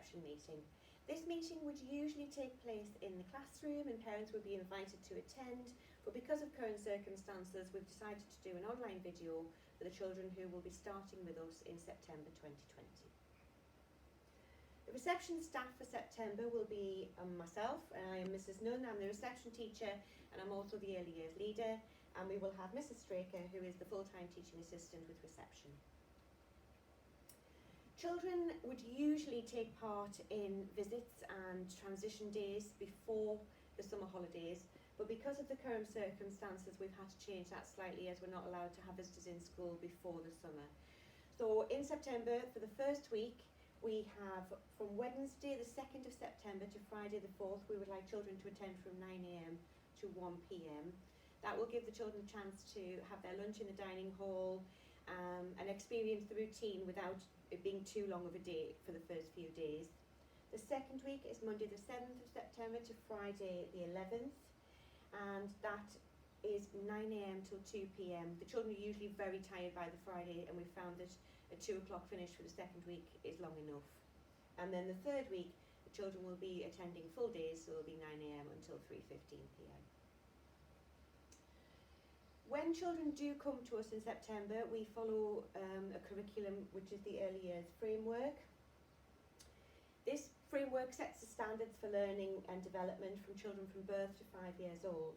reception meeting. This meeting would usually take place in the classroom and parents would be invited to attend, but because of current circumstances we've decided to do an online video for the children who will be starting with us in September 2020. The reception staff for September will be myself, and I am Mrs Nunn, I'm the reception teacher and I'm also the early years leader, and we will have Mrs Straker, who is the full-time teaching assistant with reception. Children would usually take part in visits and transition days before the summer holidays, but because of the current circumstances we've had to change that slightly, as we're not allowed to have visitors in school before the summer. So in September, for the first week, we have from Wednesday the 2nd of September to Friday the 4th, we would like children to attend from 9 AM to 1 PM. That will give the children a chance to have their lunch in the dining hall and experience the routine without it being too long of a day for the first few days. The second week is Monday the 7th of September to Friday the 11th, and that is 9 AM till 2 PM. The children are usually very tired by the Friday, and we found that a 2 o'clock finish for the second week is long enough. And then the third week, the children will be attending full days, so it'll be 9 AM until 3:15 PM. When children do come to us in September, we follow a curriculum which is the early years framework. This framework sets the standards for learning and development from children from birth to 5 years old,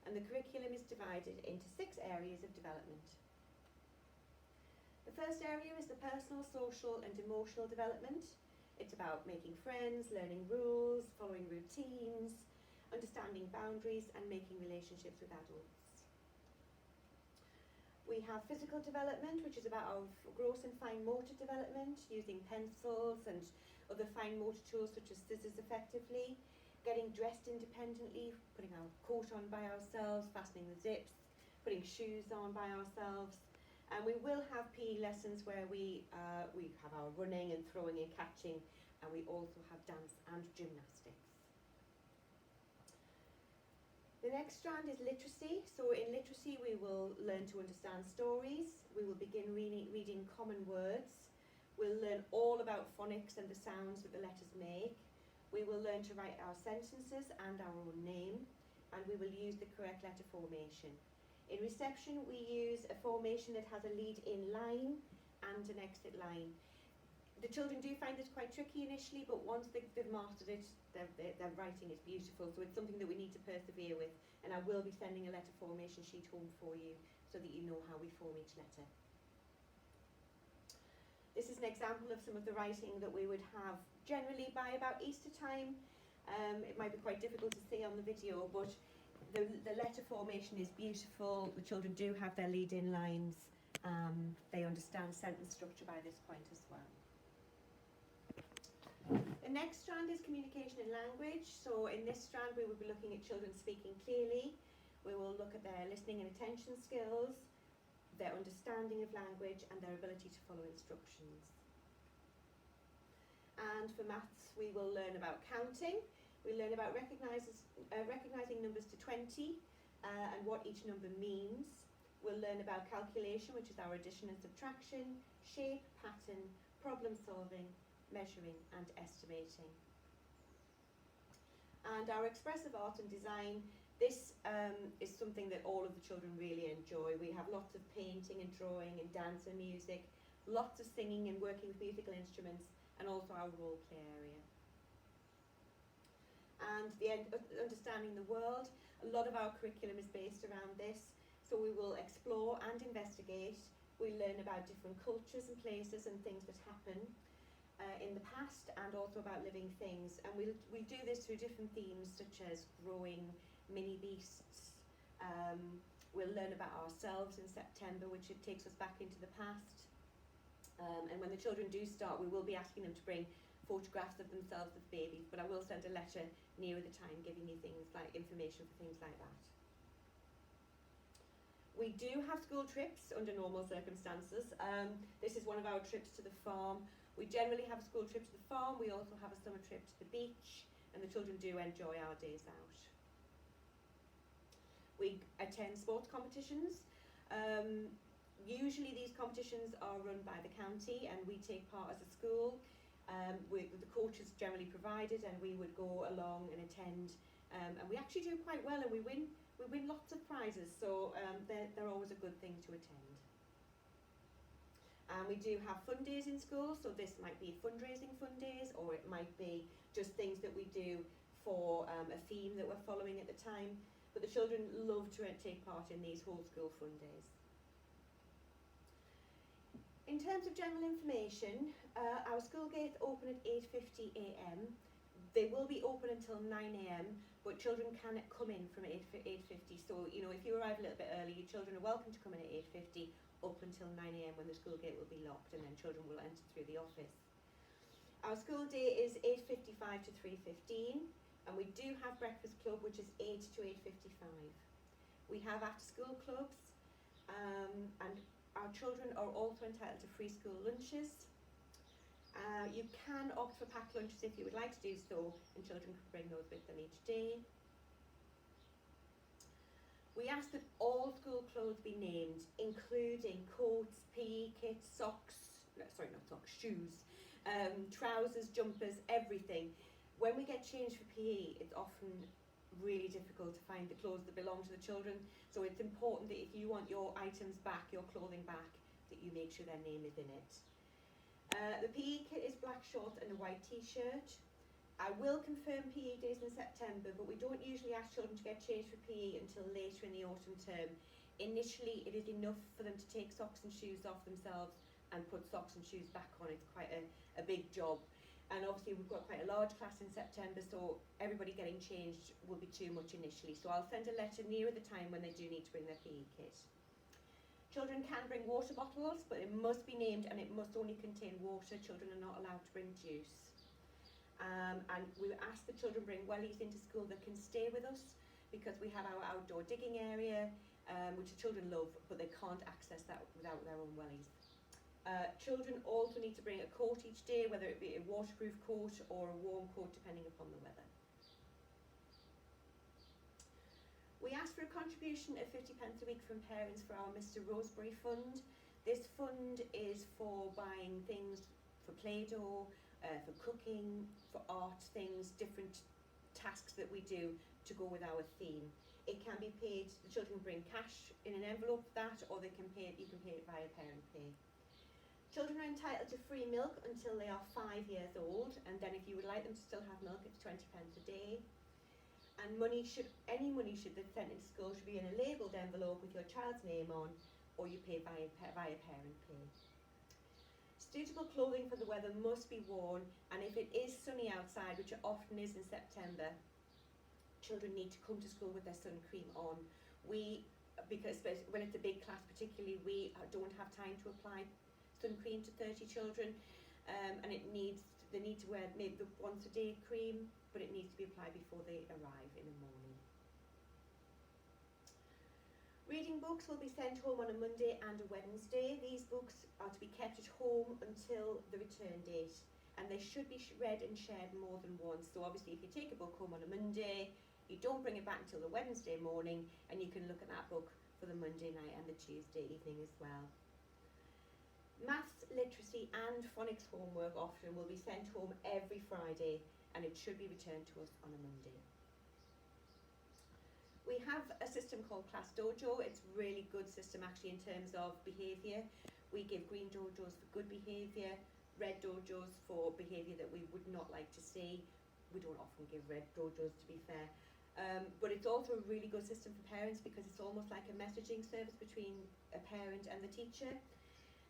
and the curriculum is divided into 6 areas of development. The first area is the personal, social and emotional development. It's about making friends, learning rules, following routines, understanding boundaries and making relationships with adults. We have physical development, which is about our gross and fine motor development, using pencils and other fine motor tools such as scissors effectively, getting dressed independently, putting our coat on by ourselves, fastening the zips, putting shoes on by ourselves. And we will have PE lessons where we have our running and throwing and catching, and we also have dance and gymnastics. The next strand is literacy. So in literacy we will learn to understand stories, we will begin reading common words, we'll learn all about phonics and the sounds that the letters make, we will learn to write our sentences and our own name, and we will use the correct letter formation. In reception we use a formation that has a lead-in line and an exit line. The children do find this quite tricky initially, but once they've mastered it, their writing is beautiful, so it's something that we need to persevere with, and I will be sending a letter formation sheet home for you so that you know how we form each letter. This is an example of some of the writing that we would have generally by about Easter time. It might be quite difficult to see on the video, but the letter formation is beautiful. The children do have their lead-in lines. They understand sentence structure by this point as well. The next strand is communication and language. So in this strand we will be looking at children speaking clearly. We will look at their listening and attention skills, their understanding of language and their ability to follow instructions. And for maths we will learn about counting. We learn about recognising numbers to 20 and what each number means. We'll learn about calculation, which is our addition and subtraction, shape, pattern, problem solving, measuring and estimating. And our expressive art and design, this is something that all of the children really enjoy. We have lots of painting and drawing and dance and music, lots of singing and working with musical instruments, and also our role play area. And the understanding the world, a lot of our curriculum is based around this. So we will explore and investigate. We learn about different cultures and places and things that happen in the past, and also about living things. And we do this through different themes such as growing mini beasts. We'll learn about ourselves in September, which it takes us back into the past. And when the children do start, we will be asking them to bring photographs of themselves as babies, but I will send a letter nearer the time giving you things like information for things like that. We do have school trips under normal circumstances. This is one of our trips to the farm. We generally have a school trip to the farm. We also have a summer trip to the beach, and the children do enjoy our days out. We attend sports competitions. Usually these competitions are run by the county and we take part as a school. The coach is generally provided, and we would go along and attend, and we actually do quite well, and we win lots of prizes, so they're always a good thing to attend. And we do have fun days in school, so this might be fundraising fun days, or it might be just things that we do for a theme that we're following at the time. But the children love to take part in these whole school fun days. In terms of general information, our school gates open at 8:50 a.m. They will be open until 9 a.m, but children can come in from 8:50. So, you know, if you arrive a little bit early, your children are welcome to come in at 8:50 up until 9 a.m. when the school gate will be locked, and then children will enter through the office. Our school day is 8:55 to 3:15, and we do have breakfast club, which is 8 to 8:55. We have after-school clubs, and our children are also entitled to free school lunches. You can opt for packed lunches if you would like to do so, and children can bring those with them each day. We ask that all school clothes be named, including coats, PE kits, shoes, trousers, jumpers, everything. When we get changed for PE, it's often really difficult to find the clothes that belong to the children, so it's important that if you want your items back, your clothing back, that you make sure their name is in it. The PE kit is black shorts and a white t-shirt. I will confirm PE days in September, but we don't usually ask children to get changed for PE until later in the autumn term. Initially, it is enough for them to take socks and shoes off themselves and put socks and shoes back on. It's quite a big job. And obviously we've got quite a large class in September, so everybody getting changed will be too much initially. So I'll send a letter nearer the time when they do need to bring their PE kit. Children can bring water bottles, but it must be named and it must only contain water. Children are not allowed to bring juice. And we ask the children bring wellies into school that can stay with us, because we have our outdoor digging area, which the children love, but they can't access that without their own wellies. Children also need to bring a coat each day, whether it be a waterproof coat or a warm coat, depending upon the weather. We ask for a contribution of 50 pence a week from parents for our Mr Roseberry Fund. This fund is for buying things for Play-Doh, for cooking, for art things, different tasks that we do to go with our theme. It can be paid, the children bring cash in an envelope for that, or you can pay it via Parent Pay. Children are entitled to free milk until they are 5 years old, and then if you would like them to still have milk, it's 20 pence a day. And any money that's sent into school should be in a labelled envelope with your child's name on, or you pay via Parent Pay. Suitable clothing for the weather must be worn, and if it is sunny outside, which it often is in September, children need to come to school with their sun cream on. Because when it's a big class particularly, we don't have time to apply sun cream to 30 children, and they need to wear maybe the once a day cream, but it needs to be applied before they arrive in the morning. Reading books will be sent home on a Monday and a Wednesday. These books are to be kept at home until the return date, and they should be read and shared more than once. So obviously if you take a book home on a Monday, you don't bring it back until the Wednesday morning, and you can look at that book for the Monday night and the Tuesday evening as well. Maths, literacy and phonics homework often will be sent home every Friday, and it should be returned to us on a Monday. We have a system called Class Dojo. It's a really good system actually in terms of behaviour. We give green dojos for good behaviour, red dojos for behaviour that we would not like to see. We don't often give red dojos, to be fair. But it's also a really good system for parents, because it's almost like a messaging service between a parent and the teacher.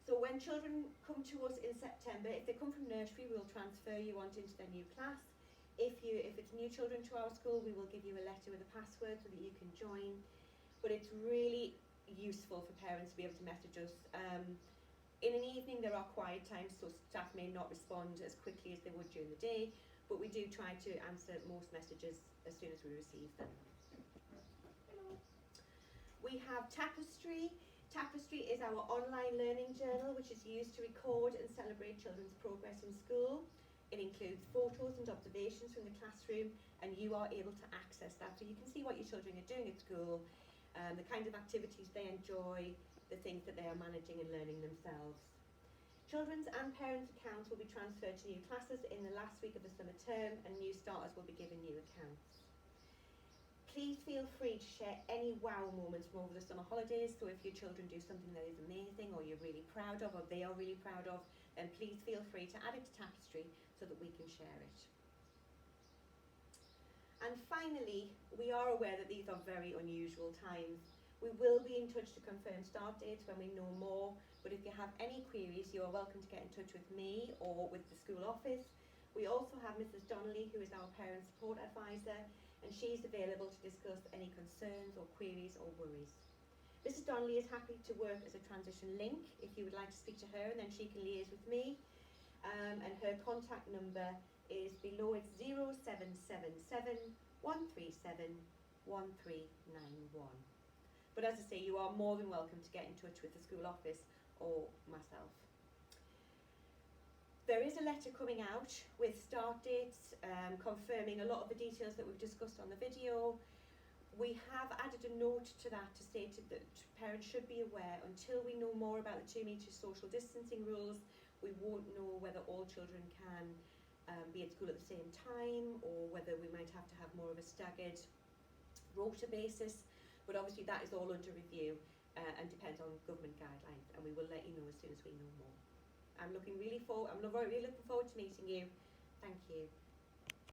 So when children come to us in September, if they come from nursery, we'll transfer you on into their new class. If it's new children to our school, we will give you a letter with a password so that you can join. But it's really useful for parents to be able to message us. In an evening there are quiet times, so staff may not respond as quickly as they would during the day, but we do try to answer most messages as soon as we receive them. We have Tapestry. Tapestry is our online learning journal, which is used to record and celebrate children's progress in school. It includes photos and observations from the classroom, and you are able to access that, so you can see what your children are doing at school, the kind of activities they enjoy, the things that they are managing and learning themselves. Children's and parents' accounts will be transferred to new classes in the last week of the summer term, and new starters will be given new accounts. Please feel free to share any wow moments from over the summer holidays. So if your children do something that is amazing or you're really proud of or they are really proud of, then please feel free to add it to Tapestry so that we can share it. And finally, we are aware that these are very unusual times. We will be in touch to confirm start dates when we know more, but if you have any queries, you are welcome to get in touch with me or with the school office. We also have Mrs. Donnelly, who is our parent support advisor, and she is available to discuss any concerns or queries or worries. Mrs. Donnelly is happy to work as a transition link if you would like to speak to her, and then she can liaise with me. And her contact number is below. It's 0777 137 1391. But as I say, you are more than welcome to get in touch with the school office or myself. There is a letter coming out with start dates, confirming a lot of the details that we've discussed on the video. We have added a note to that to state that parents should be aware until we know more about the 2 metre social distancing rules. We won't know whether all children can be at school at the same time, or whether we might have to have more of a staggered rota basis. But obviously that is all under review and depends on government guidelines, and we will let you know as soon as we know more. I'm really looking forward to meeting you. Thank you.